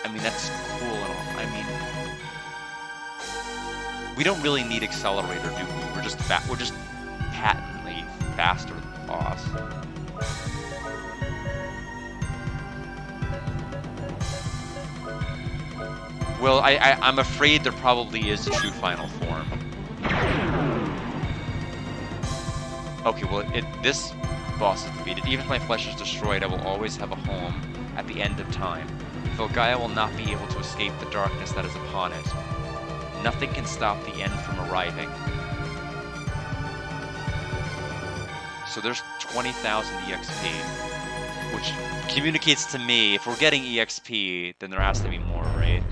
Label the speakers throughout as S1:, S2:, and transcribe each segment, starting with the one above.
S1: I mean, that's cool and all. I mean, we don't really need Accelerator, do we? We're just patently faster than the boss. Well, I'm afraid there probably is a true final form. Okay, well, this boss is defeated. Even if my flesh is destroyed, I will always have a home at the end of time. Filgaia will not be able to escape the darkness that is upon it. Nothing can stop the end from arriving. So there's 20,000 EXP, which communicates to me, if we're getting EXP, then there has to be more, right?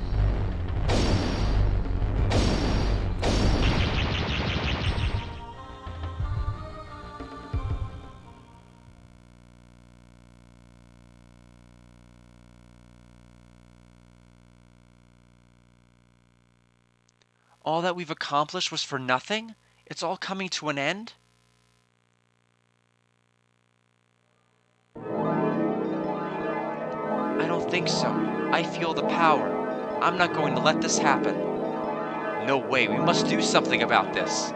S1: All that we've accomplished was for nothing? It's all coming to an end? I don't think so. I feel the power. I'm not going to let this happen. No way, we must do something about this.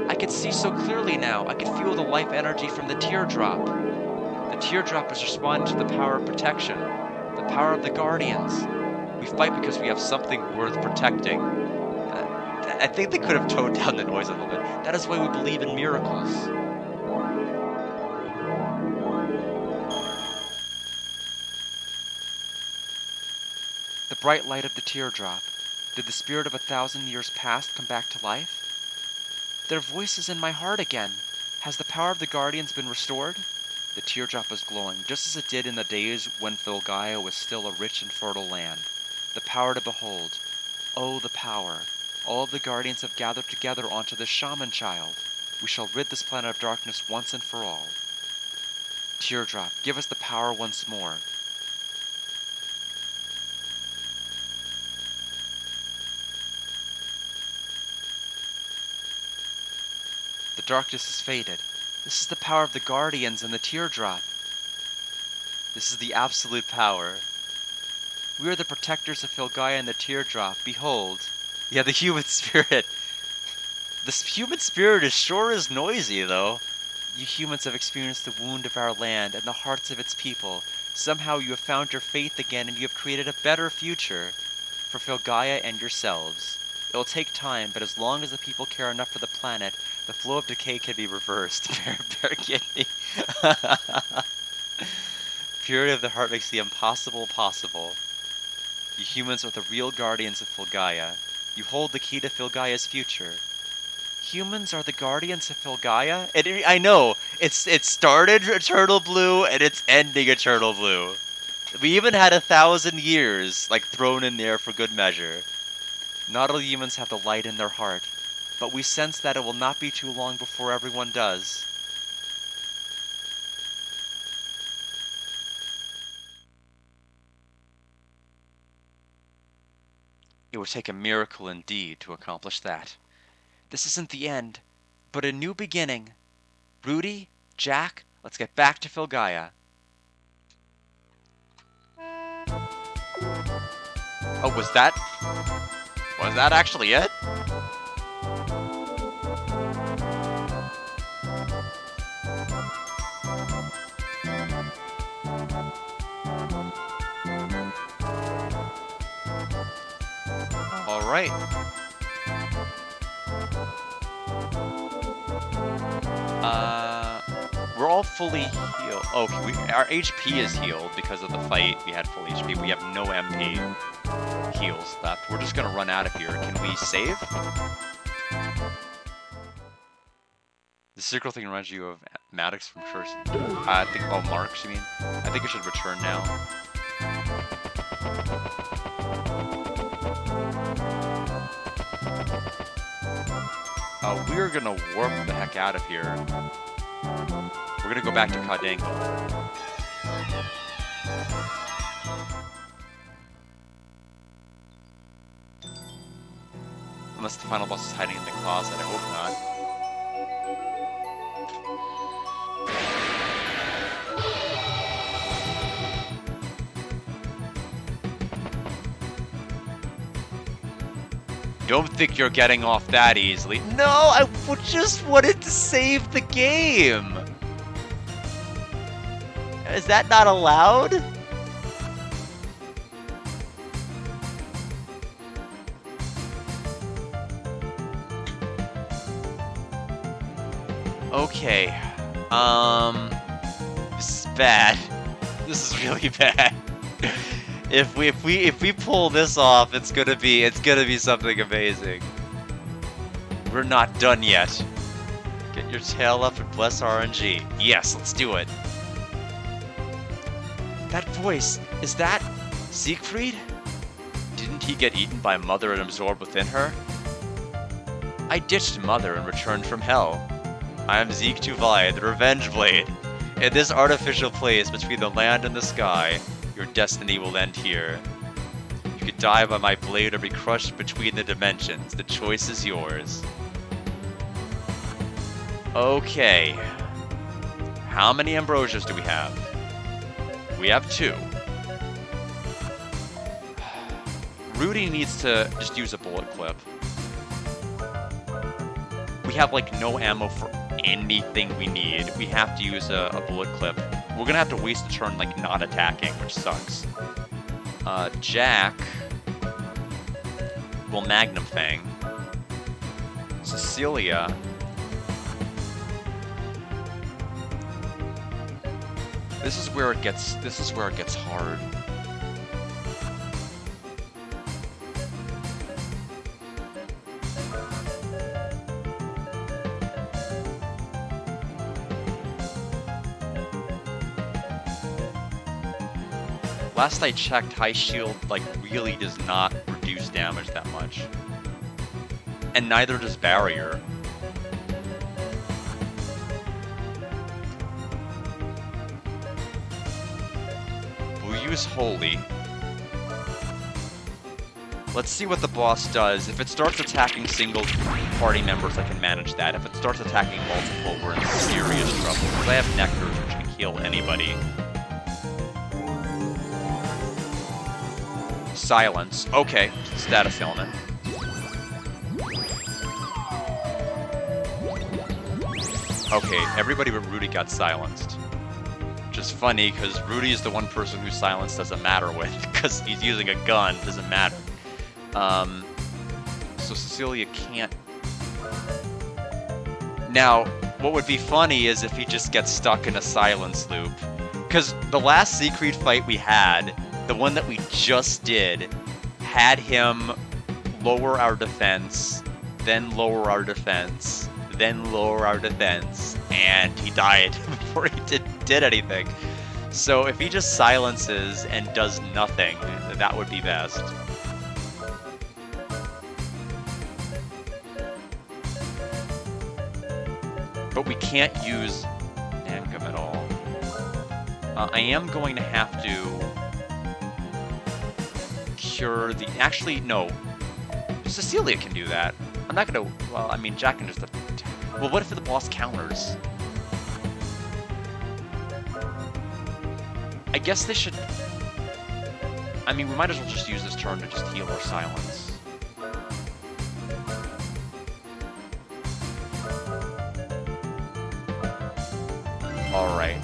S1: I could see so clearly now. I could feel the life energy from the teardrop. The teardrop is responding to the power of protection, the power of the Guardians. We fight because we have something worth protecting. I think they could have toned down the noise a little bit. That is why we believe in miracles. The bright light of the teardrop. Did the spirit of 1,000 years past come back to life? Their voice is in my heart again. Has the power of the Guardians been restored? The teardrop is glowing, just as it did in the days when Filgaia was still a rich and fertile land. The power to behold. Oh, the power. All of the Guardians have gathered together onto the Shaman Child. We shall rid this planet of darkness once and for all. Teardrop, give us the power once more. The darkness has faded. This is the power of the Guardians and the teardrop. This is the absolute power. We are the protectors of Filgaia and the teardrop. Behold. Yeah, the human spirit. This human spirit sure is noisy, though. You humans have experienced the wound of our land and the hearts of its people. Somehow you have found your faith again and you have created a better future for Filgaia and yourselves. It will take time, but as long as the people care enough for the planet, the flow of decay can be reversed. Bear kidney. Purity of the heart makes the impossible possible. You humans are the real guardians of Filgaia. You hold the key to Filgaia's future. Humans are the guardians of Filgaia? I know, it started Eternal Blue and it's ending Eternal Blue. We even had 1,000 years, like, thrown in there for good measure. Not all humans have the light in their heart, but we sense that it will not be too long before everyone does. It would take a miracle indeed to accomplish that. This isn't the end, but a new beginning. Rudy, Jack, let's get back to Filgaia. Oh, was that actually it? All right. We're all fully healed. Oh, our HP is healed because of the fight. We had full HP. We have no MP heals left. We're just gonna run out of here. Can we save? The circle thing reminds you of Maddox from first. I think. Oh, Marks, you mean? I think I should return now. We're gonna warp the heck out of here. We're gonna go back to Kaadangle. Unless the final boss is hiding in the closet, I hope not. Don't think you're getting off that easily. No, I just wanted to save the game. Is that not allowed? Okay. This is bad. This is really bad. If we pull this off, it's gonna be something amazing. We're not done yet. Get your tail up and bless RNG. Yes, let's do it. That voice, is that Siegfried? Didn't he get eaten by Mother and absorbed within her? I ditched Mother and returned from hell. I am Zeke Tuvai, the Revenge Blade. In this artificial place between the land and the sky, your destiny will end here. You could die by my blade or be crushed between the dimensions. The choice is yours. Okay. How many Ambrosias do we have? We have 2. Rudy needs to just use a bullet clip. We have like no ammo for anything we need. We have to use a bullet clip. We're gonna have to waste a turn like not attacking, which sucks. Jack will Magnum Fang. Cecilia. This is where it gets hard. Last I checked, High Shield like really does not reduce damage that much. And neither does Barrier. We'll use Holy. Let's see what the boss does. If it starts attacking single party members, I can manage that. If it starts attacking multiple, we're in serious trouble. Because I have Nectars, which can kill anybody. Silence. Okay, status element. Okay, everybody but Rudy got silenced. Which is funny, because Rudy is the one person who silence doesn't matter with, because he's using a gun, doesn't matter. So Cecilia can't... Now, what would be funny is if he just gets stuck in a silence loop. Because the last Siegfried fight we had, the one that we just did, had him lower our defense, then lower our defense, then lower our defense, and he died before he did anything. So if he just silences and does nothing, that would be best. But we can't use Nangam at all. I am going to have to cure the... Actually, no. Cecilia can do that. I'm not gonna... Well, I mean, Jack can just... Well, what if the boss counters? I guess they should... I mean, we might as well just use this turn to just heal our silence. Alright.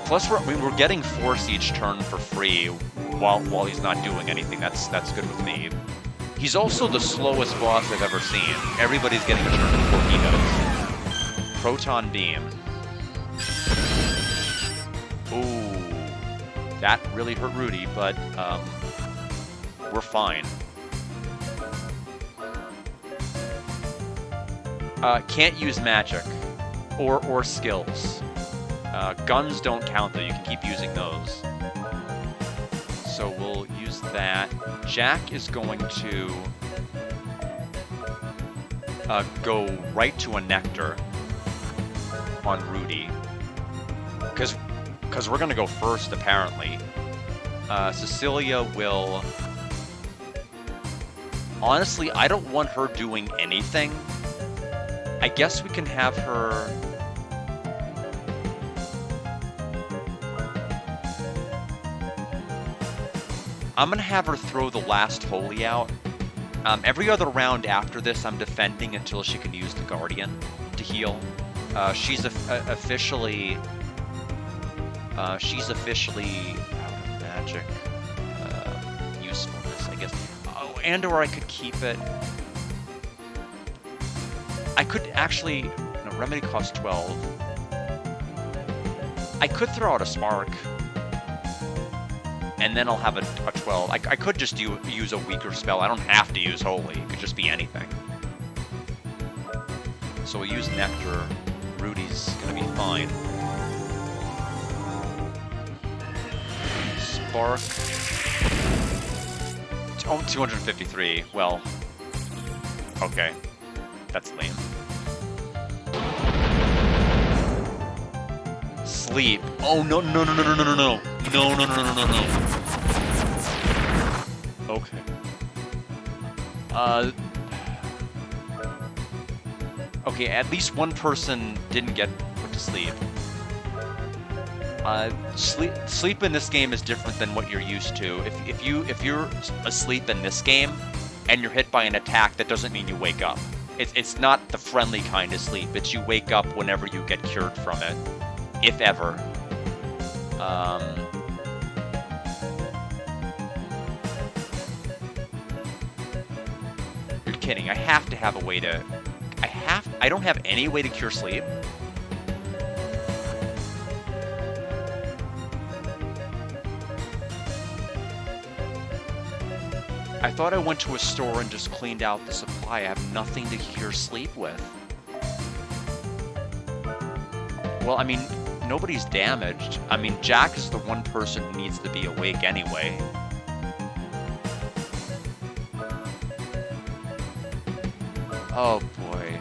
S1: Plus, we're getting Force each turn for free while he's not doing anything. That's good with me. He's also the slowest boss I've ever seen. Everybody's getting a turn before he does. Proton Beam. Ooh. That really hurt Rudy, but we're fine. Can't use magic or skills. Guns don't count though, you can keep using those. So we'll use that. Jack is going to go right to a Nectar on Rudy. Because we're going to go first, apparently. Cecilia will... Honestly, I don't want her doing anything. I guess we can have her... I'm gonna have her throw the last Holy out. Every other round after this, I'm defending until she can use the Guardian to heal. She's officially out of magic usefulness, I guess. Oh, and/or I could keep it. I could actually. No, remedy costs 12. I could throw out a Spark. And then I'll have a 12. I could just use a weaker spell. I don't have to use Holy. It could just be anything. So we'll use Nectar. Rudy's gonna be fine. Spark. Oh, 253. Well. Okay. That's lame. Sleep. Oh, no, no, no, no, no, no, no, no. No, no, no, no, no, no. Okay. Okay, at least one person didn't get put to sleep. Sleep in this game is different than what you're used to. If you're asleep in this game and you're hit by an attack, that doesn't mean you wake up. It's not the friendly kind of sleep. It's you wake up whenever you get cured from it, if ever. You're kidding. I have to have a way to... I don't have any way to cure sleep. I thought I went to a store and just cleaned out the supply. I have nothing to cure sleep with. Well, I mean, nobody's damaged. I mean, Jack is the one person who needs to be awake anyway. Oh boy.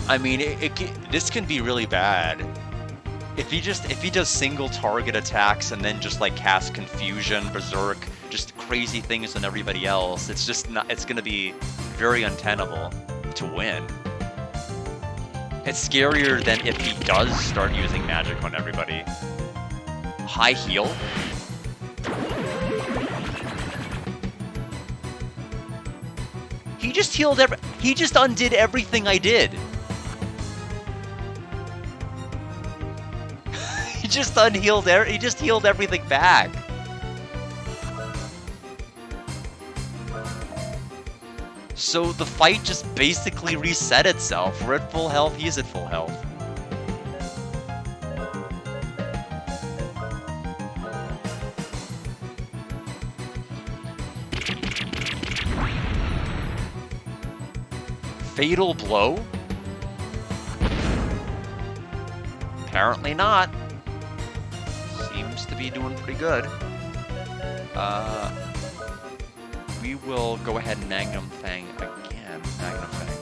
S1: I mean, this can be really bad. If he does single target attacks and then just like casts Confusion, Berserk, just crazy things on everybody else, it's just not. It's gonna be very untenable to win. It's scarier than if he does start using magic on everybody. High heal. He just healed he just undid everything I did. He just he just healed everything back. So the fight just basically reset itself. We're at full health, he's at full health. Fatal blow? Apparently not. Seems to be doing pretty good. We will go ahead and Magnum Fang again. Magnum Fang.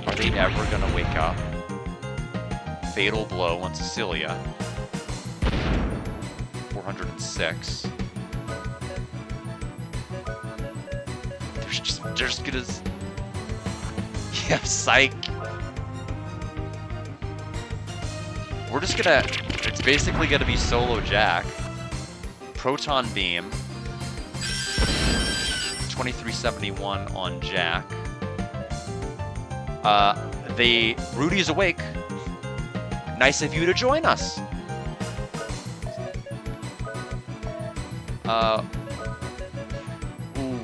S1: Are they ever gonna wake up? Fatal blow on Cecilia. 406. They're just gonna... Yeah, psych. We're just gonna... It's basically gonna be solo Jack. Proton Beam. 2371 on Jack. Rudy's awake. Nice of you to join us.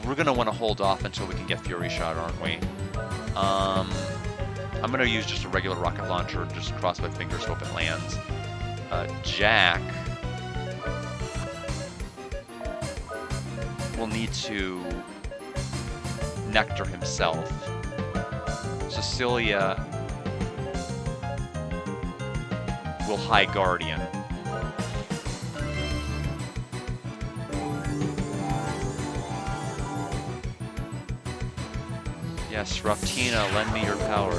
S1: We're gonna want to hold off until we can get Fury Shot, aren't we? I'm gonna use just a regular rocket launcher, just cross my fingers, hope it lands. Jack will need to Nectar himself. Cecilia will High Guardian. Yes, Raftina, lend me your power.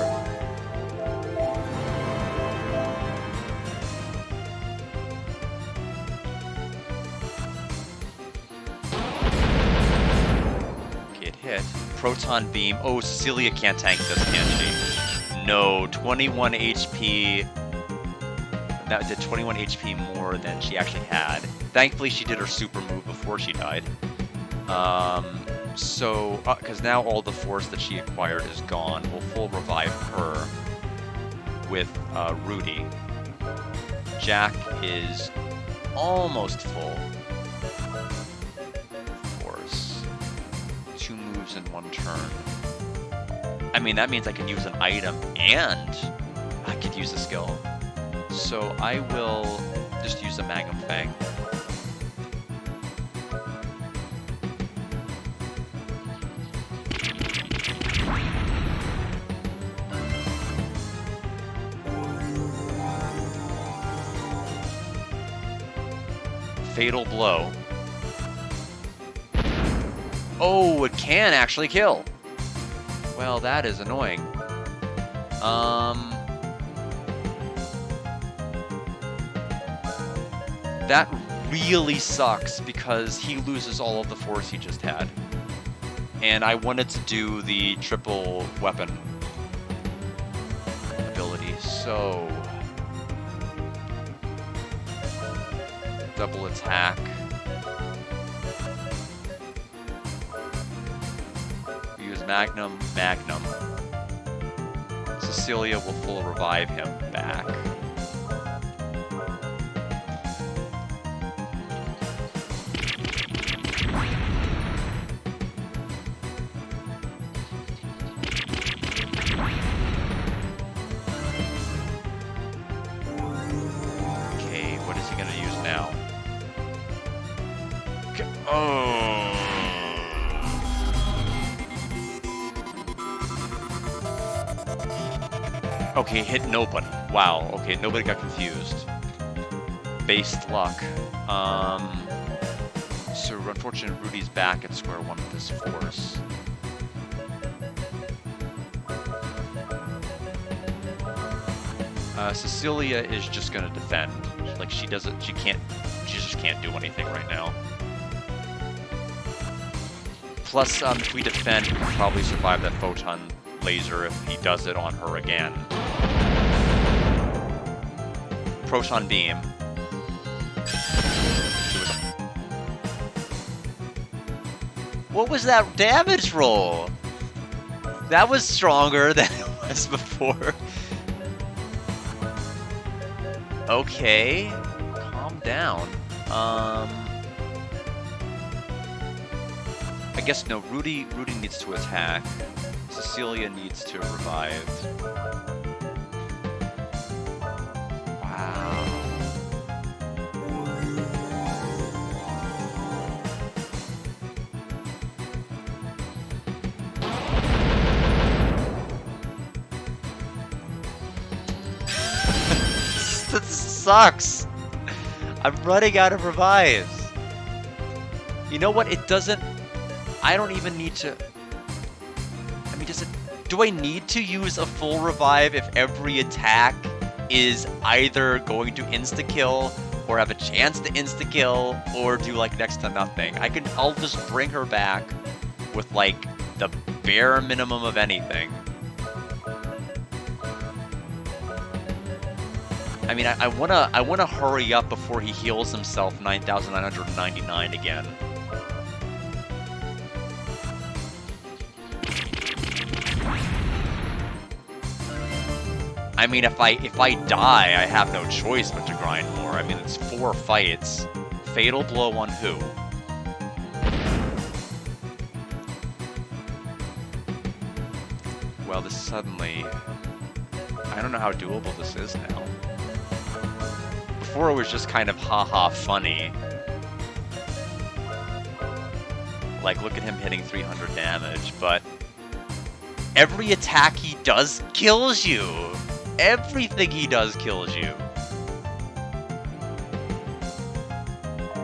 S1: Okay, it hit. Proton Beam. Oh, Cecilia can't tank this, can she? no, 21 HP. That did 21 HP more than she actually had. Thankfully, she did her super move before she died. So, because now all the force that she acquired is gone, we'll full revive her with Rudy. Jack is almost full force. 2 moves in 1 turn. I mean, that means I can use an item and I could use a skill. So I will just use a Magnum Fang. Fatal Blow. Oh, it can actually kill. Well, that is annoying. That really sucks because he loses all of the force he just had. And I wanted to do the triple weapon ability, so... double attack. We use Magnum. Cecilia will full revive him back. Okay, what is he gonna use now? Oh. Okay, hit nobody. Wow. Okay, nobody got confused. Based luck. So unfortunately, Rudy's back at square one with this force. Cecilia is just gonna defend. Like she just can't do anything right now. Plus, if we defend, we can probably survive that photon laser if he does it on her again. Proton beam. What was that damage roll? That was stronger than it was before. Okay, calm down. I guess no, Rudy needs to attack. Cecilia needs to revive. Wow. This sucks. I'm running out of revives. You know what? It doesn't... I don't even need to... I mean, do I need to use a full revive if every attack is either going to insta-kill or have a chance to insta-kill or do like next to nothing? I'll just bring her back with like the bare minimum of anything. I mean, I wanna hurry up before he heals himself 9,999 again. I mean, if I die, I have no choice but to grind more. I mean, it's 4 fights. Fatal blow on who? Well, this suddenly... I don't know how doable this is now. Before it was just kind of haha funny. Like, look at him hitting 300 damage, but... every attack he does kills you! Everything he does kills you.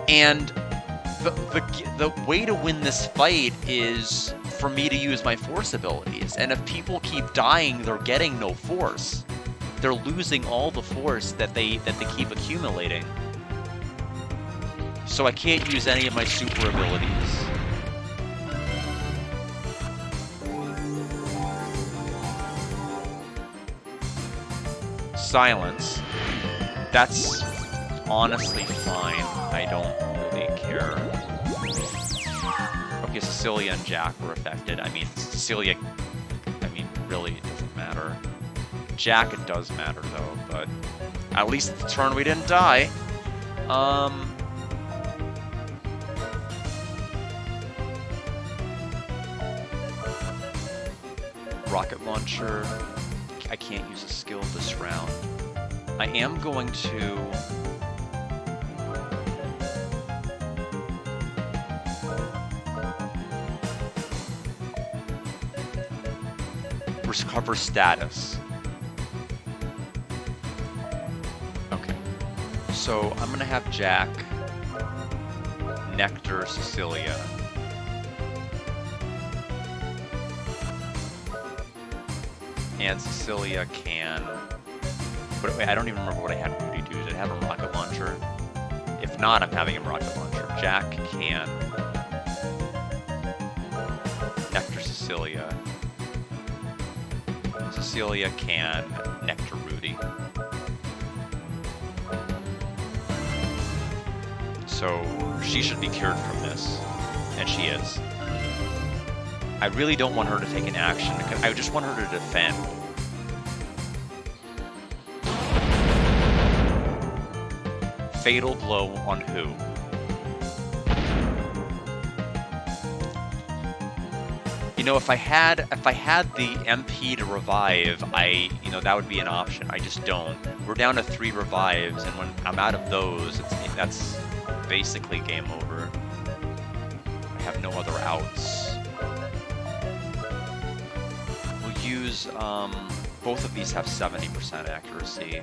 S1: And the way to win this fight is for me to use my force abilities. And if people keep dying, they're getting no force. They're losing all the force that they keep accumulating. So I can't use any of my super abilities. Silence. That's honestly fine. I don't really care. Okay, Cecilia and Jack were affected. I mean, Cecilia, really, it doesn't matter. Jack, it does matter, though, but at least the turn we didn't die. Rocket launcher. I can't use a skill this round. I am going to... recover status. Okay. So I'm gonna have Jack, Nectar, Cecilia. And Cecilia can... But wait, I don't even remember what I had Rudy do. Did I have a rocket launcher? If not, I'm having him rocket launcher. Jack can... Nectar, Cecilia. Cecilia can Nectar Rudy. So she should be cured from this, and she is. I really don't want her to take an action. I just want her to defend. Fatal blow on who? You know, if I had the MP to revive, that would be an option. I just don't. We're down to 3 revives, and when I'm out of those, that's basically game over. I have no other outs. We'll use, both of these have 70% accuracy.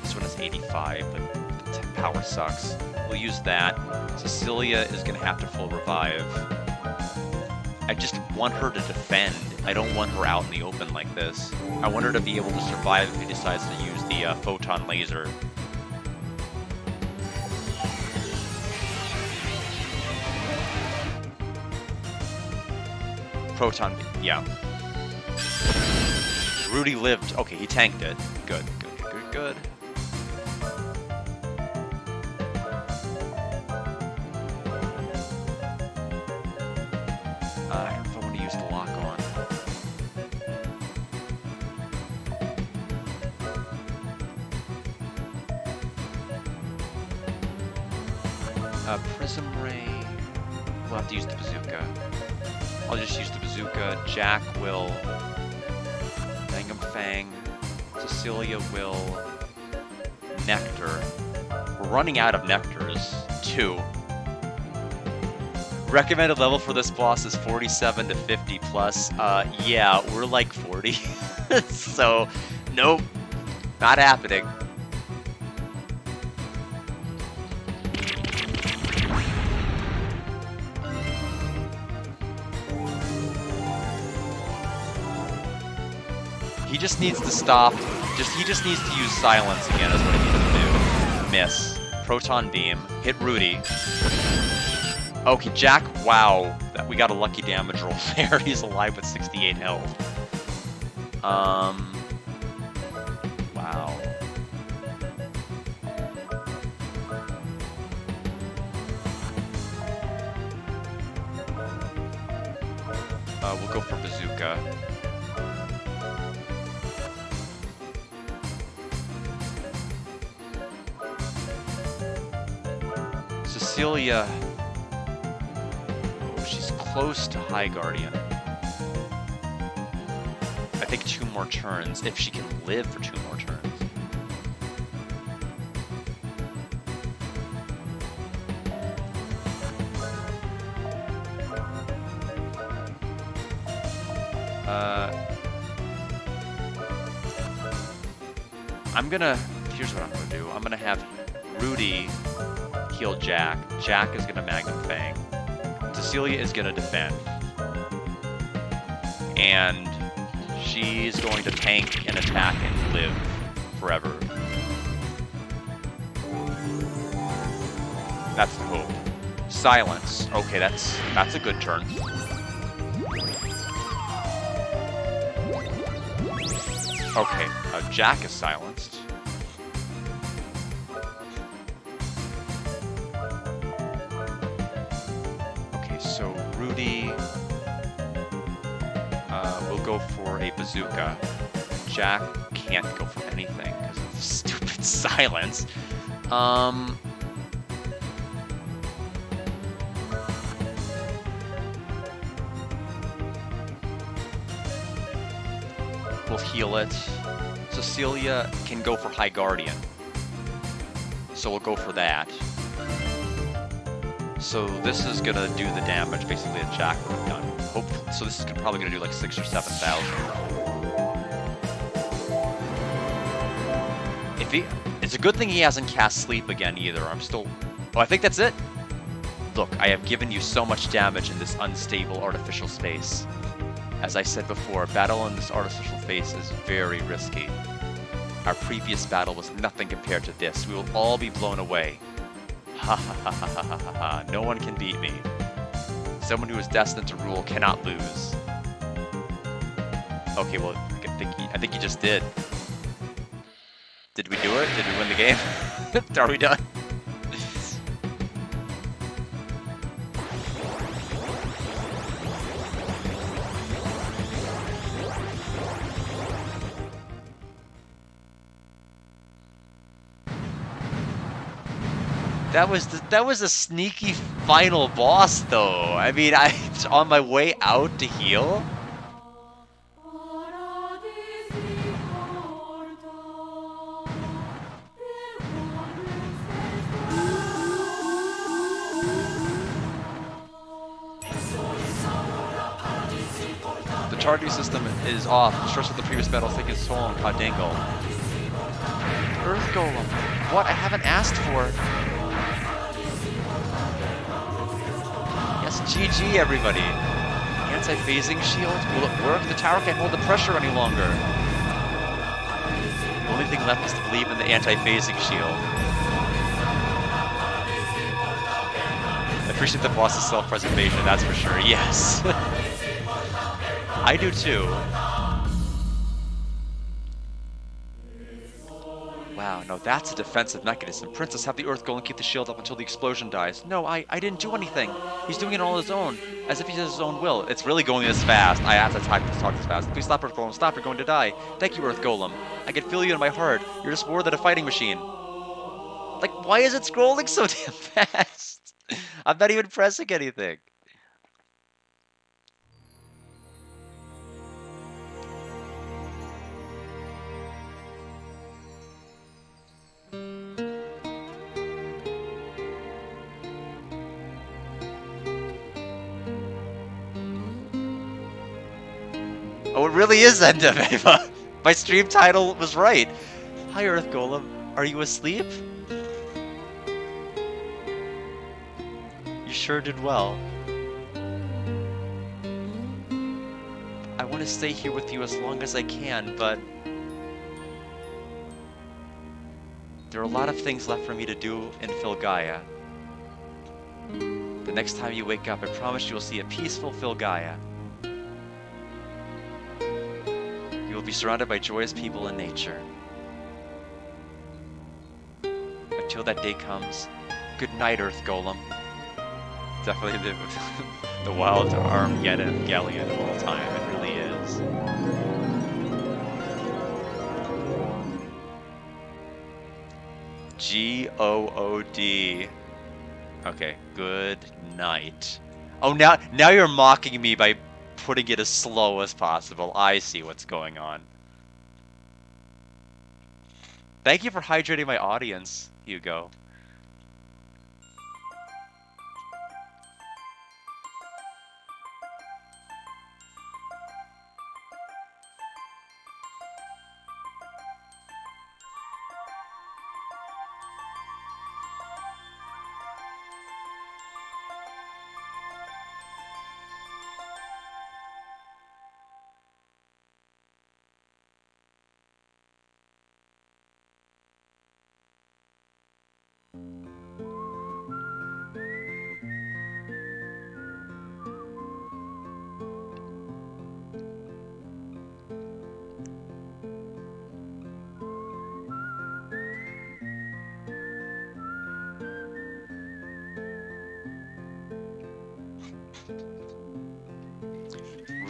S1: This one is 85, but the power sucks. We'll use that. Cecilia is gonna have to full revive. I just want her to defend. I don't want her out in the open like this. I want her to be able to survive if he decides to use the photon laser. Proton, yeah. Rudy lived. Okay, he tanked it. Good, good, good, good, good. I don't know if I want to use the lock on. Prism Ray. We'll have to use the bazooka. I'll just use the bazooka. Jack will Bangum Fang. Cecilia will Nectar. We're running out of Nectars, too. Recommended level for this boss is 47 to 50 plus. Yeah, we're like 40. So, nope. Not happening. He just needs to stop. He just needs to use silence again is what he needs to do. Miss. Proton beam. Hit Rudy. Okay, Jack, wow. We got a lucky damage roll there. He's alive with 68 health. Wow. We'll go for bazooka. Cecilia... Oh, she's close to High Guardian. I think 2 more turns, if she can live for 2 more turns. Here's what I'm gonna do. I'm gonna have Rudy heal Jack. Jack is gonna Magnum Fang. Cecilia is gonna defend. And she's going to tank and attack and live forever. That's the hope. Silence. Okay, that's a good turn. Okay, Jack is silenced. Okay, so Rudy will go for a bazooka. Jack can't go for anything because of the stupid silence. We'll heal it. Cecilia can go for High Guardian. So we'll go for that. So this is gonna do the damage basically that Jack would have done. Hopefully, so this is probably gonna do like 6,000 or 7,000. If he, it's a good thing he hasn't cast Sleep again either. I'm still. Oh, I think that's it. Look, I have given you so much damage in this unstable artificial space. As I said before, battle in this artificial space is very risky. Our previous battle was nothing compared to this. We will all be blown away. Ha ha ha ha ha ha ha. No one can beat me. Someone who is destined to rule cannot lose. Okay, well, I think he just did. Did we do it? Did we win the game? Are we done? That was a sneaky final boss, though. I mean, I was on my way out to heal. The charging system is off. Stress of the previous battle is taking its toll on Dingle. Earth Golem. What? I haven't asked for. Yes, GG, everybody. Anti-phasing shield? Will it work? The tower can't hold the pressure any longer. The only thing left is to believe in the anti-phasing shield. I appreciate the boss's self-preservation, that's for sure. Yes. I do too. Wow, no, that's a defensive mechanism. Princess, have the Earth Golem keep the shield up until the explosion dies. No, I didn't do anything. He's doing it all on his own, as if he does his own will. It's really going this fast. I have to talk this fast. Please stop, Earth Golem. Stop, you're going to die. Thank you, Earth Golem. I can feel you in my heart. You're just more than a fighting machine. Like, why is it scrolling so damn fast? I'm not even pressing anything. Oh, it really is End of Eva. My stream title was right. Hi, Earth Golem. Are you asleep? You sure did well. I want to stay here with you as long as I can, but there are a lot of things left for me to do in Filgaia. The next time you wake up, I promise you will see a peaceful Filgaia. You will be surrounded by joyous people and nature. Until that day comes, good night, Earth Golem. Definitely the wild Armageddon of all time, it really is. G-O-O-D. Okay, good night. Oh, now you're mocking me by putting it as slow as possible. I see what's going on. Thank you for hydrating my audience, Hugo.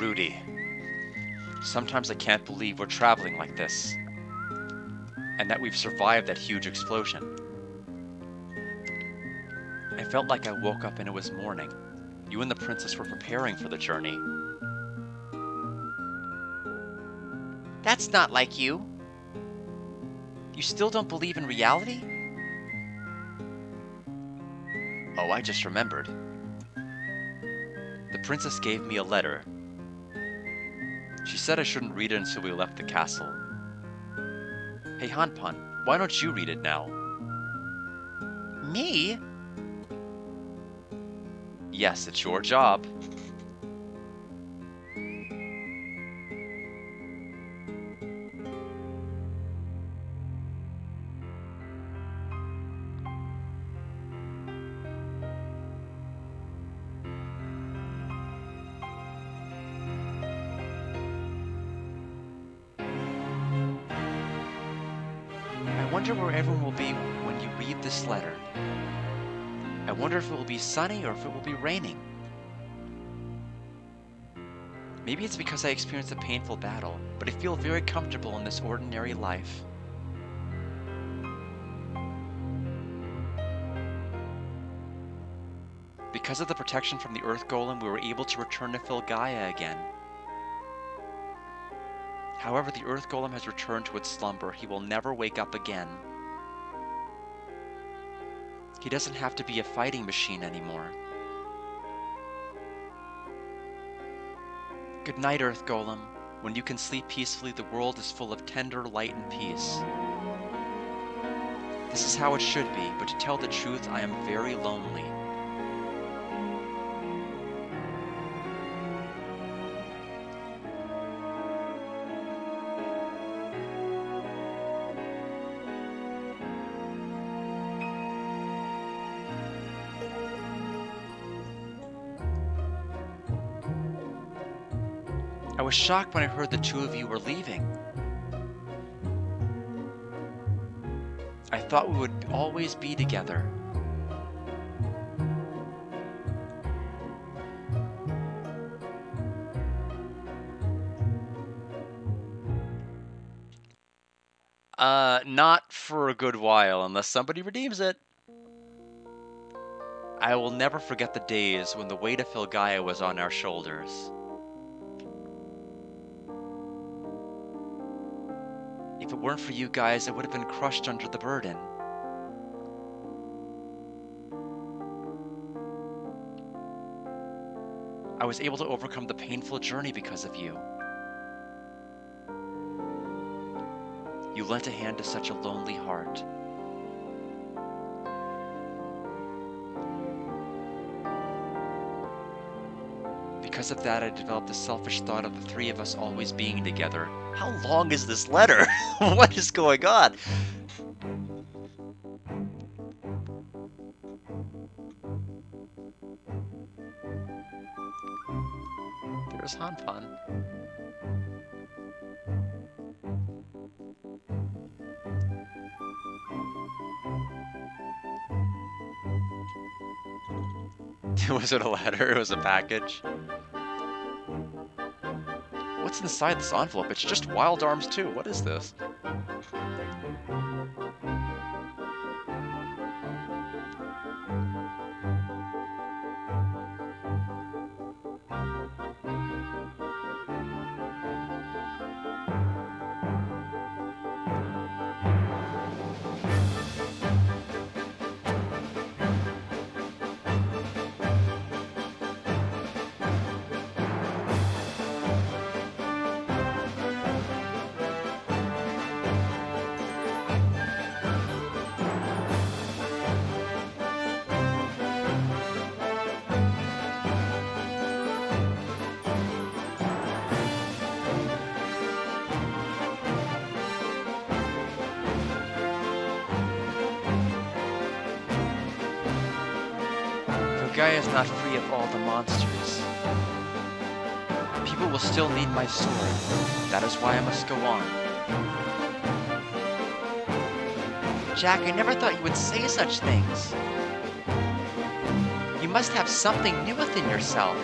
S1: Rudy. Sometimes I can't believe we're traveling like this, and that we've survived that huge explosion. I felt like I woke up and it was morning. You and the princess were preparing for the journey. That's not like you. You still don't believe in reality? Oh, I just remembered. The princess gave me a letter. She said I shouldn't read it until we left the castle. Hey Hanpan, why don't you read it now? Me? Yes, it's your job. I wonder where everyone will be when you read this letter. I wonder if it will be sunny or if it will be raining. Maybe it's because I experienced a painful battle, but I feel very comfortable in this ordinary life. Because of the protection from the Earth Golem, we were able to return to Filgaia again. However, the Earth Golem has returned to its slumber. He will never wake up again. He doesn't have to be a fighting machine anymore. Good night, Earth Golem. When you can sleep peacefully, the world is full of tender light and peace. This is how it should be, but to tell the truth, I am very lonely. I was shocked when I heard the two of you were leaving. I thought we would always be together. Not for a good while, unless somebody redeems it. I will never forget the days when the weight of Filgaia was on our shoulders. If it weren't for you guys, I would have been crushed under the burden. I was able to overcome the painful journey because of you. You lent a hand to such a lonely heart. Because of that, I developed the selfish thought of the three of us always being together. How long is this letter? What is going on? There's Hanpan. Was it a letter? It was a package. What's inside this envelope? It's just Wild Arms 2. What is this? Gaia is not free of all the monsters. People will still need my sword. That is why I must go on. Jack, I never thought you would say such things. You must have something new within yourself.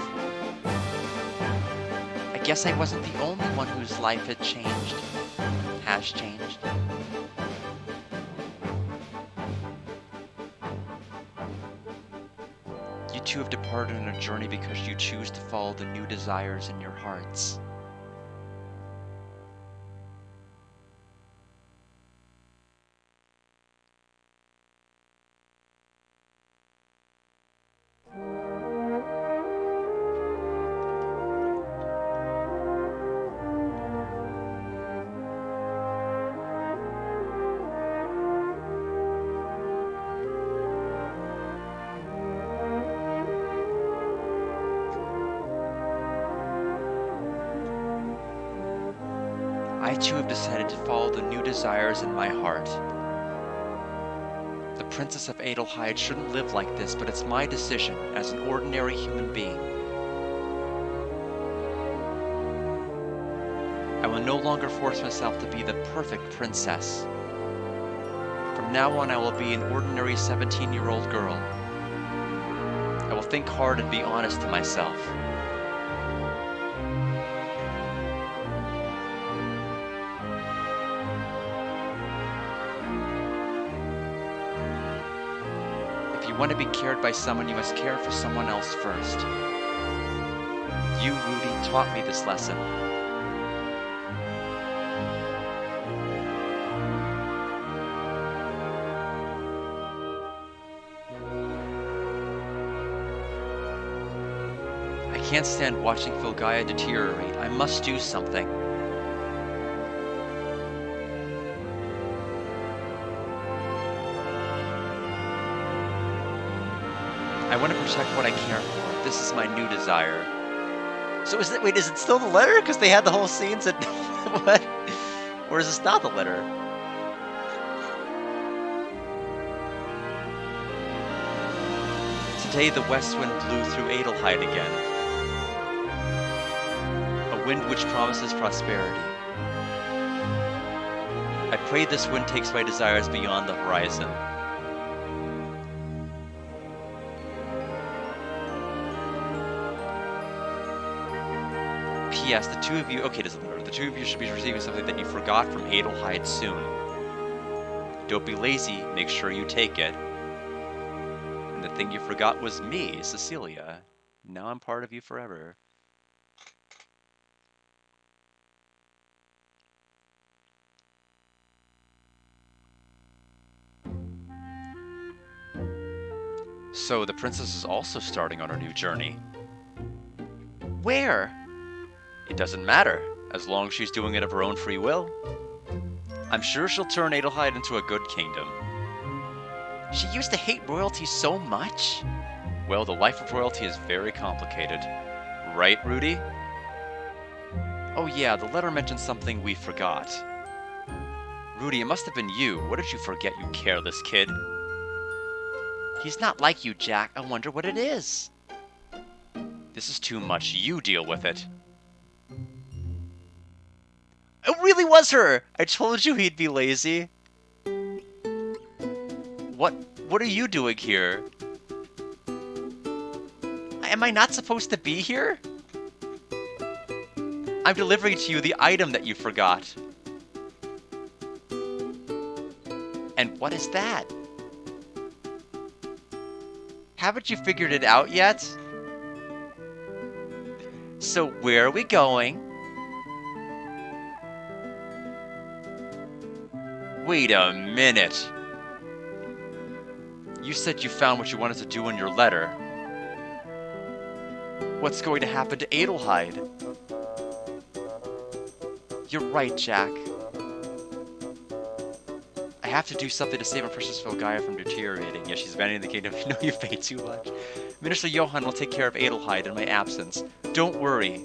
S1: I guess I wasn't the only one whose life had changed. Has changed. You two have departed on a journey because you choose to follow the new desires in your hearts. I too have decided to follow the new desires in my heart. The Princess of Adelheid shouldn't live like this, but it's my decision as an ordinary human being. I will no longer force myself to be the perfect princess. From now on, I will be an ordinary 17-year-old girl. I will think hard and be honest to myself. If you want to be cared by someone, you must care for someone else first. You, Rudy, taught me this lesson. I can't stand watching Filgaia deteriorate. I must do something. I want to protect what I care for. This is my new desire. So is it still the letter? Because they had the whole scenes at what? Or is this not the letter? Today the west wind blew through Adelheid again. A wind which promises prosperity. I pray this wind takes my desires beyond the horizon. P.S. The two of you... Okay, doesn't matter. The two of you should be receiving something that you forgot from Adelheid soon. Don't be lazy. Make sure you take it. And the thing you forgot was me, Cecilia. Now I'm part of you forever. So the princess is also starting on her new journey. Where? It doesn't matter, as long as she's doing it of her own free will. I'm sure she'll turn Adelheid into a good kingdom. She used to hate royalty so much? Well, the life of royalty is very complicated. Right, Rudy? Oh yeah, the letter mentioned something we forgot. Rudy, it must have been you. What did you forget, you careless kid? He's not like you, Jack. I wonder what it is. This is too much. You deal with it. It really was her! I told you he'd be lazy. What are you doing here? Am I not supposed to be here? I'm delivering to you the item that you forgot. And what is that? Haven't you figured it out yet? So where are we going? Wait a minute. You said you found what you wanted to do in your letter. What's going to happen to Adelheid? You're right, Jack. I have to do something to save our precious Filgaia from deteriorating. Yeah, she's abandoning the kingdom. I know you pay too much. Minister Johann will take care of Adelheid in my absence. Don't worry.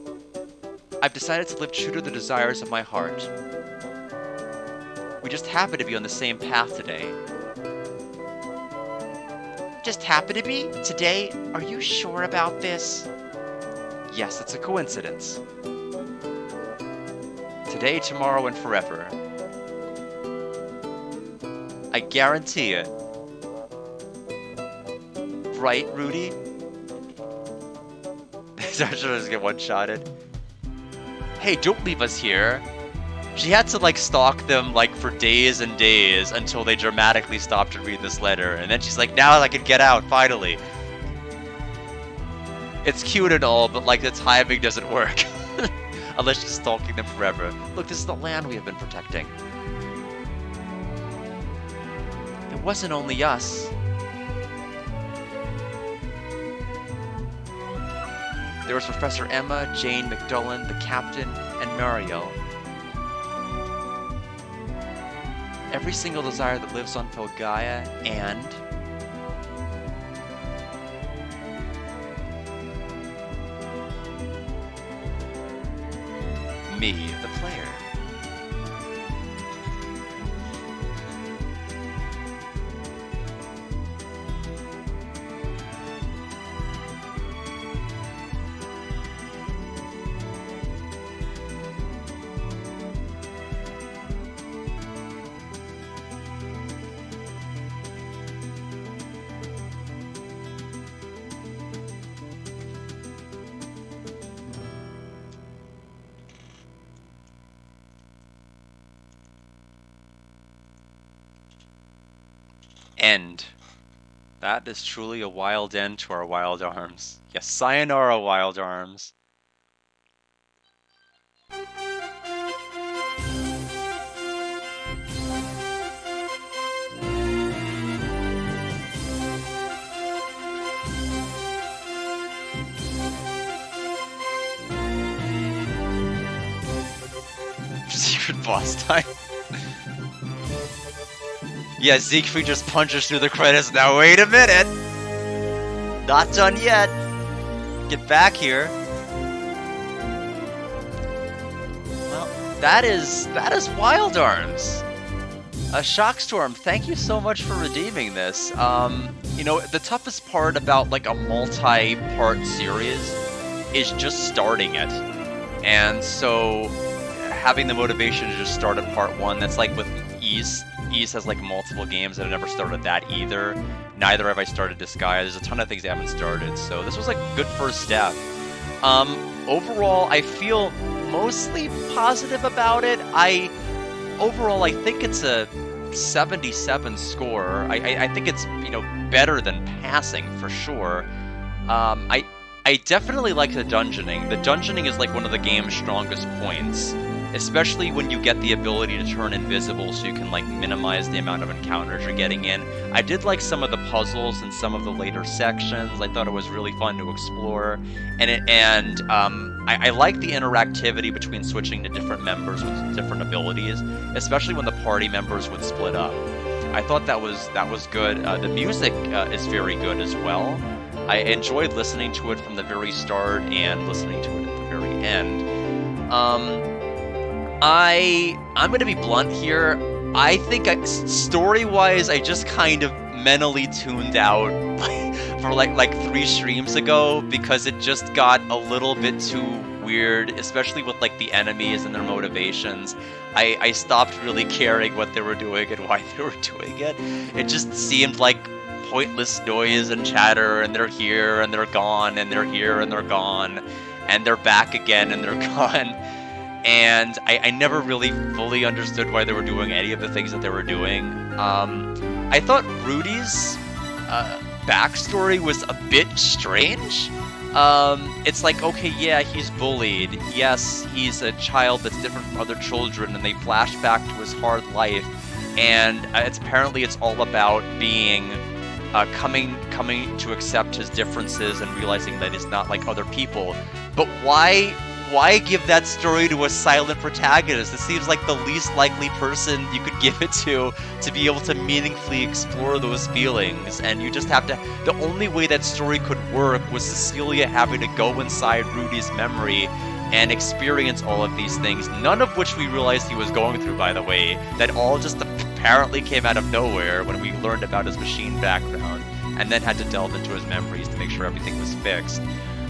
S1: I've decided to live true to the desires of my heart. We just happen to be on the same path today. Just happen to be? Today? Are you sure about this? Yes, it's a coincidence. Today, tomorrow, and forever. I guarantee it. Right, Rudy? Sarge doesn't get one-shotted. hey, don't leave us here. She had to, like, stalk them, like, for days and days until they dramatically stopped to read this letter. And then she's like, now I can get out, finally. It's cute and all, but, like, the timing doesn't work. Unless she's stalking them forever. Look, this is the land we have been protecting. It wasn't only us. There was Professor Emma, Jane, McDullen, the Captain, and Mariel. Every single desire that lives on Pangea, and... me, the player. End. That is truly a wild end to our Wild Arms. Yes, sayonara, Wild Arms. Secret boss time. Yeah, Siegfried just punches through the credits. Now wait a minute! Not done yet! Get back here. Well, that is Wild Arms. Shockstorm, thank you so much for redeeming this. You know, the toughest part about like a multi-part series is just starting it. And so having the motivation to just start at part 1, that's like with Ys. Ys has like multiple games, and I never started that either. Neither have I started Disgaea. There's a ton of things I haven't started, so this was like a good first step. Overall, I feel mostly positive about it. Overall, I think it's a 77 score. I think it's, you know, better than passing for sure. I definitely like the dungeoning. The dungeoning is like one of the game's strongest points. Especially when you get the ability to turn invisible so you can like minimize the amount of encounters you're getting in. I did like some of the puzzles in some of the later sections. I thought it was really fun to explore. I like the interactivity between switching to different members with different abilities, especially when the party members would split up. I thought that was good. The music is very good as well. I enjoyed listening to it from the very start and listening to it at the very end. I'm gonna be blunt here. I think story-wise, I just kind of mentally tuned out for like 3 streams ago because it just got a little bit too weird, especially with like the enemies and their motivations. I stopped really caring what they were doing and why they were doing it. It just seemed like pointless noise and chatter, and they're here and they're gone, and they're here and they're gone, and they're back again and they're gone. And I never really fully understood why they were doing any of the things that they were doing. I thought Rudy's backstory was a bit strange. It's like, okay, yeah, he's bullied. Yes, he's a child that's different from other children, and they flash back to his hard life. And apparently it's all about being coming to accept his differences and realizing that he's not like other people. But why give that story to a silent protagonist? It seems like the least likely person you could give it to be able to meaningfully explore those feelings. And you just have to... The only way that story could work was Cecilia having to go inside Rudy's memory and experience all of these things, none of which we realized he was going through, by the way. That all just apparently came out of nowhere when we learned about his machine background, and then had to delve into his memories to make sure everything was fixed.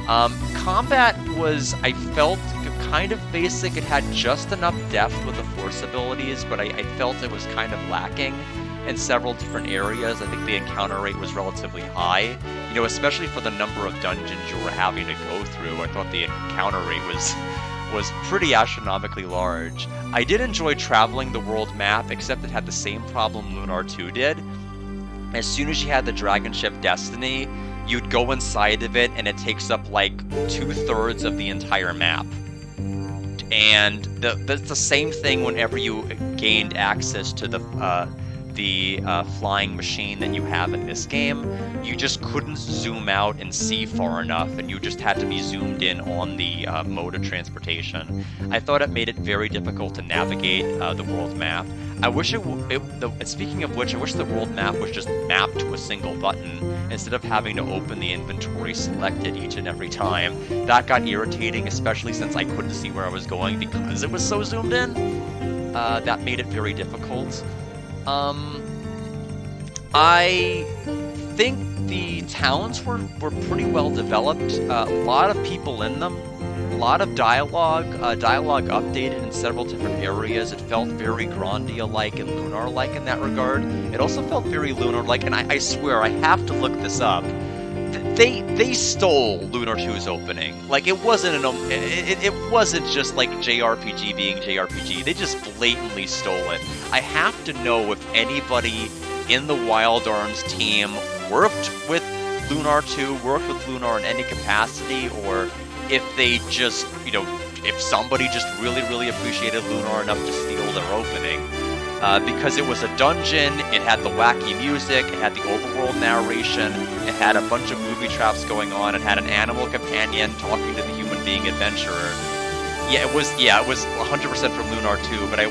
S1: Combat was, I felt, kind of basic. It had just enough depth with the force abilities, but I felt it was kind of lacking in several different areas. I think the encounter rate was relatively high, you know, especially for the number of dungeons you were having to go through. I thought the encounter rate was pretty astronomically large. I did enjoy traveling the world map, except it had the same problem Lunar 2 did. As soon as you had the dragon ship Destiny, you'd go inside of it and it takes up like 2/3 of the entire map. And that's the same thing whenever you gained access to the flying machine that you have in this game. You just couldn't zoom out and see far enough, and you just had to be zoomed in on the mode of transportation. I thought it made it very difficult to navigate the world map. I wish speaking of which, I wish the world map was just mapped to a single button instead of having to open the inventory selected each and every time. That got irritating, especially since I couldn't see where I was going because it was so zoomed in. That made it very difficult. I think the towns were pretty well developed. A lot of people in them. A lot of dialogue. Dialogue updated in several different areas. It felt very Grandia-like and Lunar-like in that regard. It also felt very Lunar-like, and I swear, I have to look this up. They stole Lunar 2's opening. Like, it wasn't it wasn't just like JRPG being JRPG. They just blatantly stole it. I have to know if anybody in the Wild Arms team worked with Lunar 2, worked with Lunar in any capacity, or if they just, if somebody just really appreciated Lunar enough to steal their opening. Because it was a dungeon, it had the wacky music, it had the overworld narration, it had a bunch of booby traps going on, it had an animal companion talking to the human being adventurer. Yeah, it was 100% from Lunar 2, but I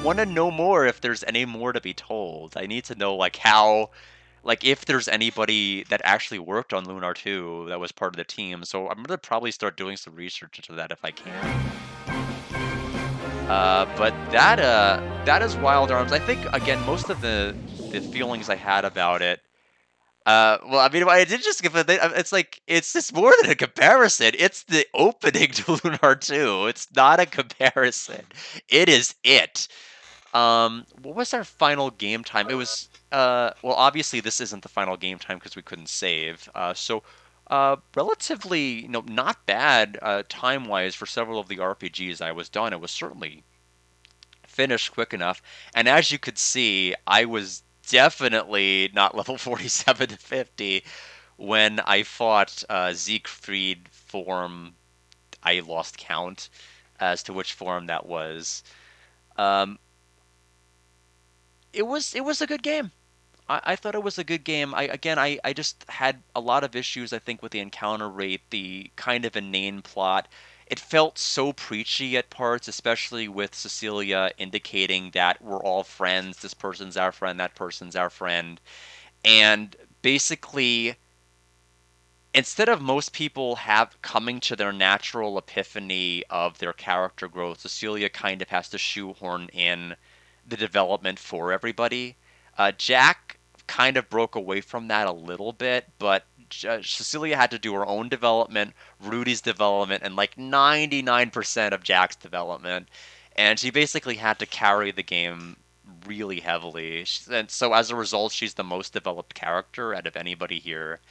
S1: want to know more if there's any more to be told. I need to know if there's anybody that actually worked on Lunar 2 that was part of the team. So I'm gonna probably start doing some research into that if I can. But that is Wild Arms. I think again most of the feelings I had about it. Well, I mean, I did just give it. It's like it's just more than a comparison. It's the opening to Lunar 2. It's not a comparison. It is it. What was our final game time? It was well, obviously this isn't the final game time because we couldn't save. Relatively, not bad time-wise for several of the RPGs I was done. It was certainly finished quick enough. And as you could see, I was definitely not level 47 to 50 when I fought Siegfried form. I lost count as to which form that was. Um, it was a good game. I thought it was a good game. I just had a lot of issues, I think, with the encounter rate, the kind of inane plot. It felt so preachy at parts, especially with Cecilia indicating that we're all friends. This person's our friend, that person's our friend. And basically, instead of most people have coming to their natural epiphany of their character growth, Cecilia kind of has to shoehorn in the development for everybody. Jack kind of broke away from that a little bit, but Cecilia had to do her own development, Rudy's development, and like 99% of Jack's development. And she basically had to carry the game really heavily. And so as a result, she's the most developed character out of anybody here.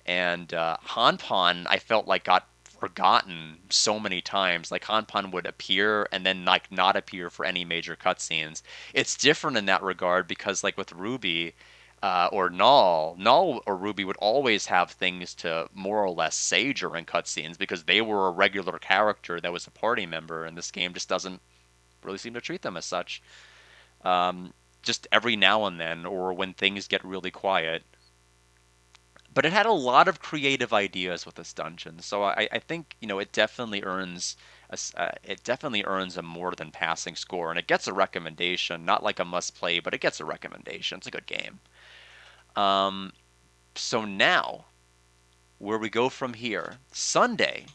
S1: And Hanpan, I felt like got forgotten so many times. Like Hanpan would appear and then like not appear for any major cutscenes. It's different in that regard because like with Ruby or Null or Ruby would always have things to more or less say during cutscenes because they were a regular character that was a party member, and this game just doesn't really seem to treat them as such. Just every now and then, or when things get really quiet. But it had a lot of creative ideas with this dungeon, so I think it definitely earns a more than passing score, and it gets a recommendation, not like a must play, but it gets a recommendation. It's a good game. So now, where we go from here, Sunday.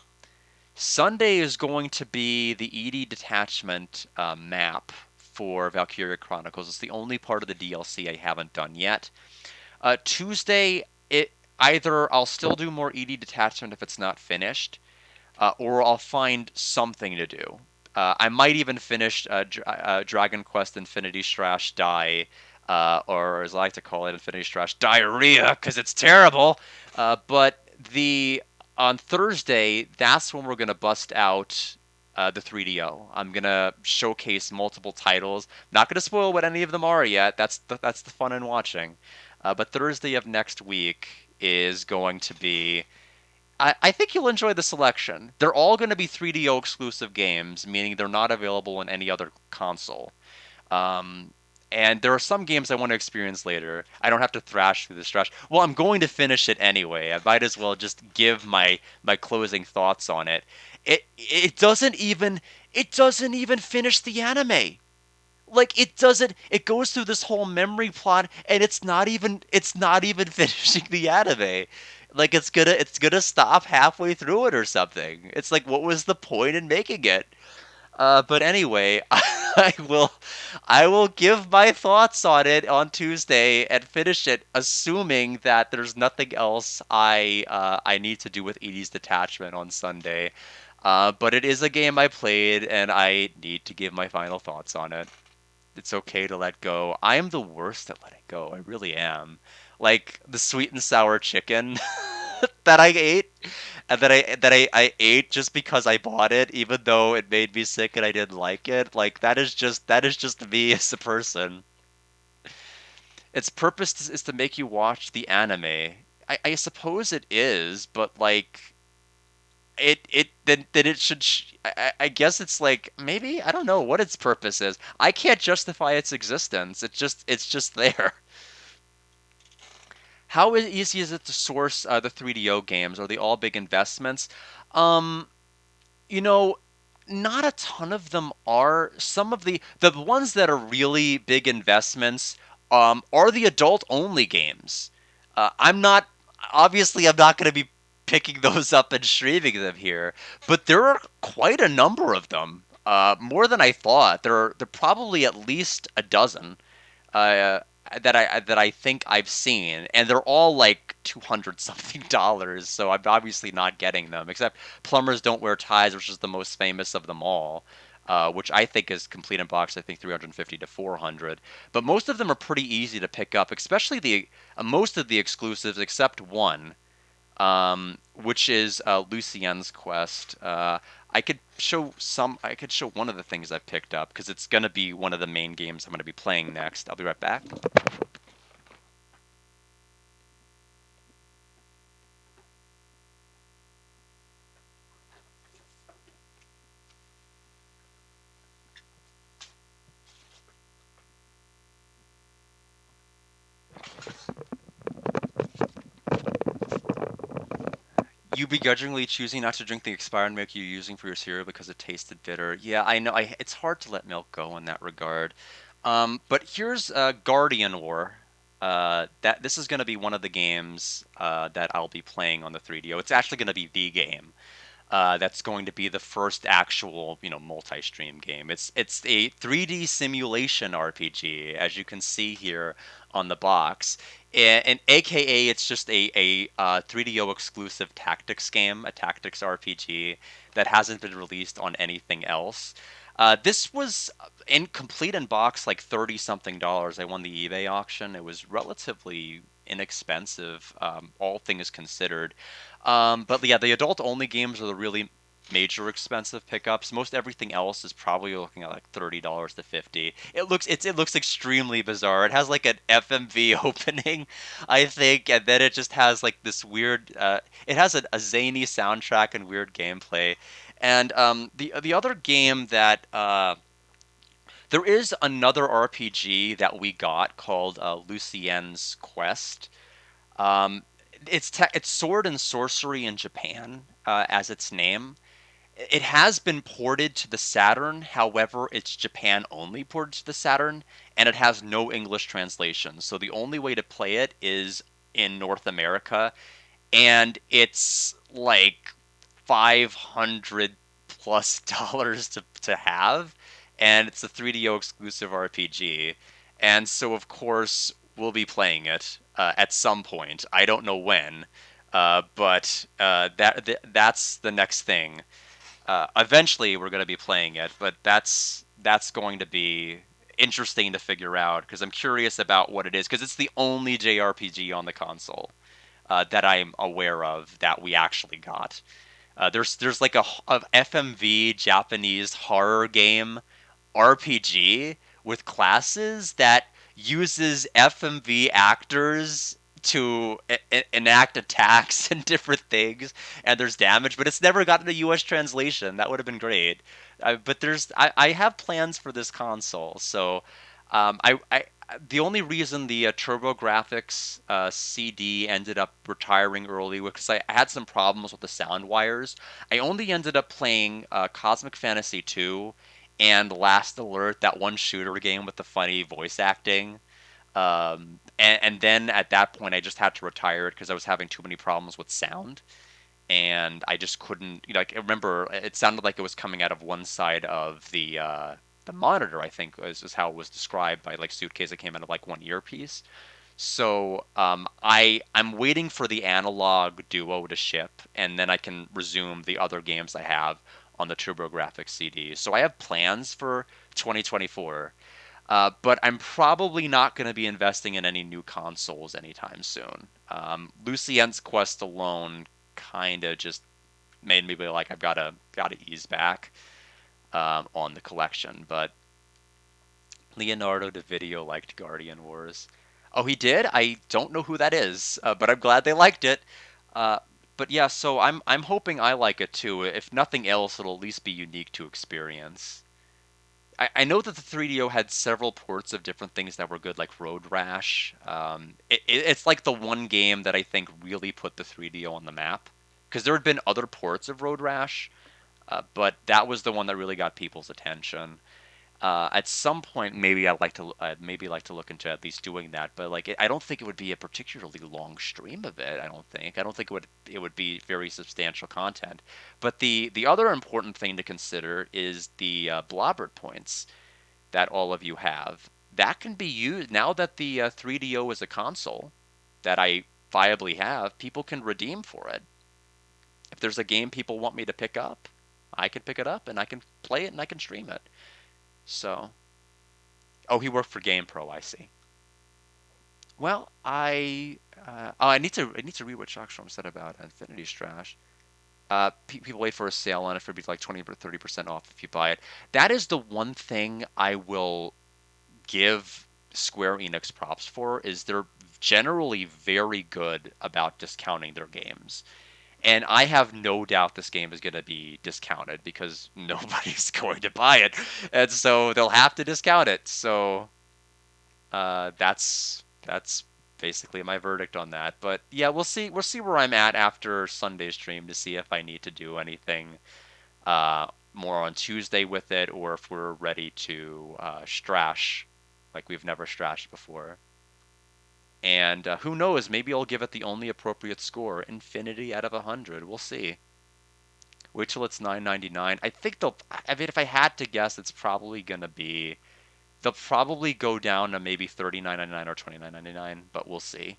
S1: Sunday is going to be the EDI detachment map for Valkyria Chronicles. It's the only part of the DLC I haven't done yet. Tuesday, either I'll still do more EDI detachment if it's not finished, or I'll find something to do. I might even finish Dragon Quest Infinity Strash Die, or as I like to call it, Infinity Strash Diarrhea, because it's terrible. But on Thursday, that's when we're going to bust out the 3DO. I'm gonna showcase multiple titles. Not gonna spoil what any of them are yet. That's the fun in watching. But Thursday of next week is going to be. I think you'll enjoy the selection. They're all going to be 3DO exclusive games, meaning they're not available on any other console. Um, and there are some games I want to experience later. I don't have to thrash through this trash. Well, I'm going to finish it anyway. I might as well just give my closing thoughts on it. It doesn't even finish the anime. Like it goes through this whole memory plot and it's not even finishing the anime. Like it's gonna stop halfway through it or something. It's like what was the point in making it? But anyway, I will give my thoughts on it on Tuesday and finish it, assuming that there's nothing else I need to do with Edie's Detachment on Sunday. But it is a game I played, and I need to give my final thoughts on it. It's okay to let go. I am the worst at letting go. I really am. Like the sweet and sour chicken that I ate and that I ate just because I bought it, even though it made me sick and I didn't like it. Like that is just me as a person. Its purpose is to make you watch the anime. I suppose it is, but like then it should I guess it's like maybe I don't know what its purpose is. I can't justify its existence. It's just there. How easy is it to source the 3DO games? Are they all big investments? Um, you know, not a ton of them are. Some of the ones that are really big investments are the adult only games. I'm not obviously I'm not going to be picking those up and streaming them here, but there are quite a number of them. More than I thought. There are probably at least a dozen uh, that I think I've seen, and they're all like 200 something dollars. So I'm obviously not getting them, except Plumbers Don't Wear Ties, which is the most famous of them all. Which I think is complete in box. I think 350 to 400, but most of them are pretty easy to pick up, especially the most of the exclusives except one, which is Lucien's Quest. I could show one of the things I picked up because it's gonna be one of the main games I'm gonna be playing next. I'll be right back. You begrudgingly choosing not to drink the expired milk you're using for your cereal because it tasted bitter. Yeah, I know. It's hard to let milk go in that regard. But here's Guardian War. That this is going to be one of the games that I'll be playing on the 3DO. It's actually going to be the game. That's going to be the first actual, multi-stream game. It's a 3D simulation RPG, as you can see here on the box, and AKA it's just a 3DO exclusive tactics game, a tactics RPG that hasn't been released on anything else. This was incomplete in box, like 30 something dollars. I won the eBay auction. It was relatively inexpensive, all things considered. But yeah, the adult only games are the really major expensive pickups. Most everything else is probably looking at like $30 to 50. It looks extremely bizarre. It has like an FMV opening, I think, and then it just has like this weird. It has a zany soundtrack and weird gameplay. And the other game that there is another RPG that we got called Lucien's Quest. Um, it's sword and sorcery in Japan as its name. It has been ported to the Saturn, however, it's Japan only ported to the Saturn, and it has no English translation. So the only way to play it is in North America, and it's like 500 plus dollars to have, and it's a 3DO exclusive RPG. And so, of course, we'll be playing it at some point. I don't know when, but that's the next thing. Eventually, we're going to be playing it, but that's going to be interesting to figure out because I'm curious about what it is because it's the only JRPG on the console that I'm aware of that we actually got. There's like a FMV Japanese horror game RPG with classes that uses FMV actors to enact attacks and different things, and there's damage, but it's never gotten a US translation. That would have been great. But I have plans for this console, so I the only reason the TurboGrafx CD ended up retiring early was because I had some problems with the sound wires. I only ended up playing Cosmic Fantasy 2 and Last Alert, that one shooter game with the funny voice acting. And then at that point, I just had to retire it because I was having too many problems with sound, and I just couldn't. Like I remember, it sounded like it was coming out of one side of the monitor. I think is how it was described by like Suitcase. It came out of like one earpiece. So I'm waiting for the analog Duo to ship, and then I can resume the other games I have on the TurboGrafx CD. So I have plans for 2024, but I'm probably not going to be investing in any new consoles anytime soon. Lucien's Quest alone kind of just made me be like, I've got to ease back on the collection. But Leonardo da Video liked Guardian Wars. Oh, he did? I don't know who that is, but I'm glad they liked it. Uh, but yeah, so I'm hoping I like it too. If nothing else, it'll at least be unique to experience. I know that the 3DO had several ports of different things that were good, like Road Rash. It's like the one game that I think really put the 3DO on the map, because there had been other ports of Road Rash, but that was the one that really got people's attention. At some point, maybe like to look into at least doing that, but like I don't think it would be a particularly long stream of it. I don't think it would be very substantial content. But the other important thing to consider is the Blobbert points that all of you have. That can be used now that the 3DO is a console that I viably have. People can redeem for it. If there's a game people want me to pick up, I can pick it up and I can play it and I can stream it. So, oh, he worked for GamePro, I see. Well, I need to read what Shockstrom said about Infinity Strash. People wait for a sale on it for it to be like 20 or 30% off if you buy it. That is the one thing I will give Square Enix props for, is they're generally very good about discounting their games. And I have no doubt this game is going to be discounted because nobody's going to buy it. And so they'll have to discount it. So that's basically my verdict on that. But yeah, we'll see where I'm at after Sunday's stream to see if I need to do anything more on Tuesday with it, or if we're ready to strash like we've never strashed before. And who knows? Maybe I'll give it the only appropriate score, infinity out of 100. We'll see. Wait till it's 9.99. I think they'll. I mean, if I had to guess, it's probably gonna be. They'll probably go down to maybe 39.99 or 29.99, but we'll see.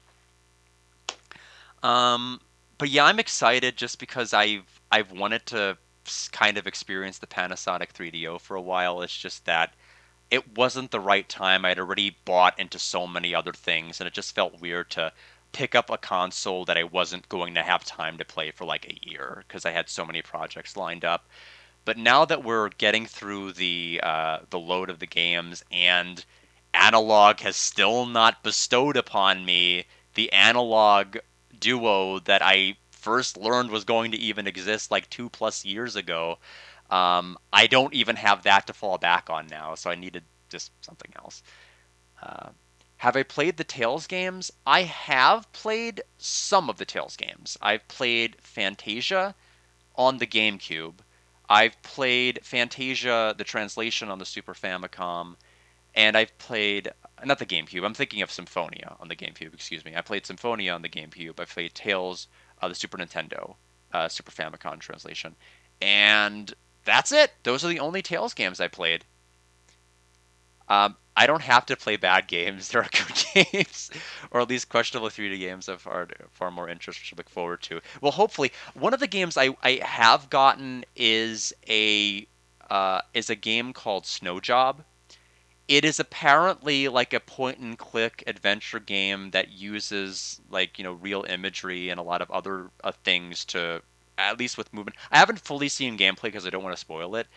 S1: Um, but yeah, I'm excited just because I've wanted to kind of experience the Panasonic 3DO for a while. It's just that it wasn't the right time. I'd already bought into so many other things, and it just felt weird to pick up a console that I wasn't going to have time to play for like a year because I had so many projects lined up. But now that we're getting through the load of the games, and Analog has still not bestowed upon me the Analog Duo that I first learned was going to even exist like 2+ years ago, I don't even have that to fall back on now, so I needed just something else. Uh, have I played the Tales games? I have played some of the Tales games. I've played Fantasia on the GameCube. I've played Fantasia, the translation, on the Super Famicom, and I've played not the GameCube. I'm thinking of Symphonia on the GameCube. Excuse me. I played Symphonia on the GameCube. I played Tales, the Super Nintendo, Super Famicom translation, and that's it. Those are the only Tales games I played. I don't have to play bad games. There are good games, or at least questionable 3D games of far more interest to look forward to. Well, hopefully, one of the games I have gotten is a game called Snow Job. It is apparently like a point and click adventure game that uses like real imagery and a lot of other things to at least with movement. I haven't fully seen gameplay because I don't want to spoil it.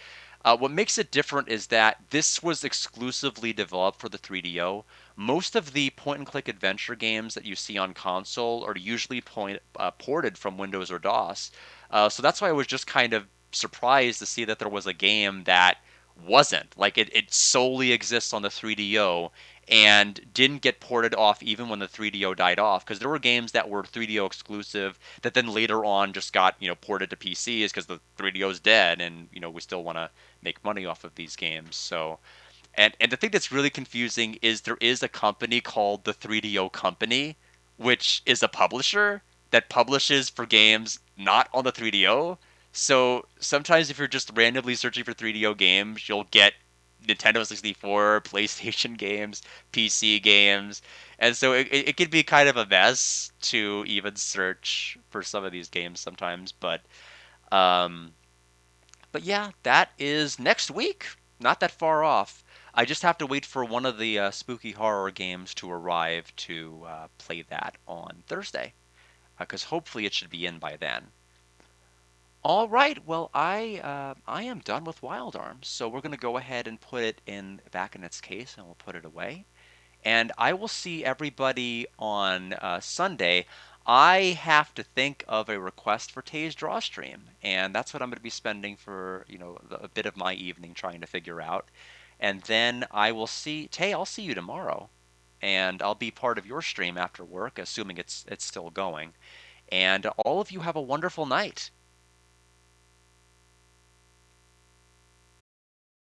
S1: What makes it different is that this was exclusively developed for the 3DO. Most of the point and click adventure games that you see on console are usually ported from Windows or DOS. So that's why I was just kind of surprised to see that there was a game that wasn't. Like it solely exists on the 3DO and didn't get ported off even when the 3DO died off, because there were games that were 3DO exclusive that then later on just got, ported to PCs because the 3DO is dead, and we still want to make money off of these games. So, and the thing that's really confusing is there is a company called the 3DO Company, which is a publisher that publishes for games not on the 3DO. So sometimes if you're just randomly searching for 3DO games, you'll get Nintendo 64, PlayStation games, PC games. And so it could be kind of a mess to even search for some of these games sometimes. Um, but yeah, that is next week. Not that far off. I just have to wait for one of the spooky horror games to arrive to play that on Thursday, because hopefully it should be in by then. All right, well, I am done with Wild Arms, so we're gonna go ahead and put it in back in its case, and we'll put it away. And I will see everybody on Sunday. I have to think of a request for Tay's draw stream, and that's what I'm going to be spending for a bit of my evening trying to figure out. And then I will see Tay. I'll see you tomorrow, and I'll be part of your stream after work, assuming it's still going. And all of you have a wonderful night.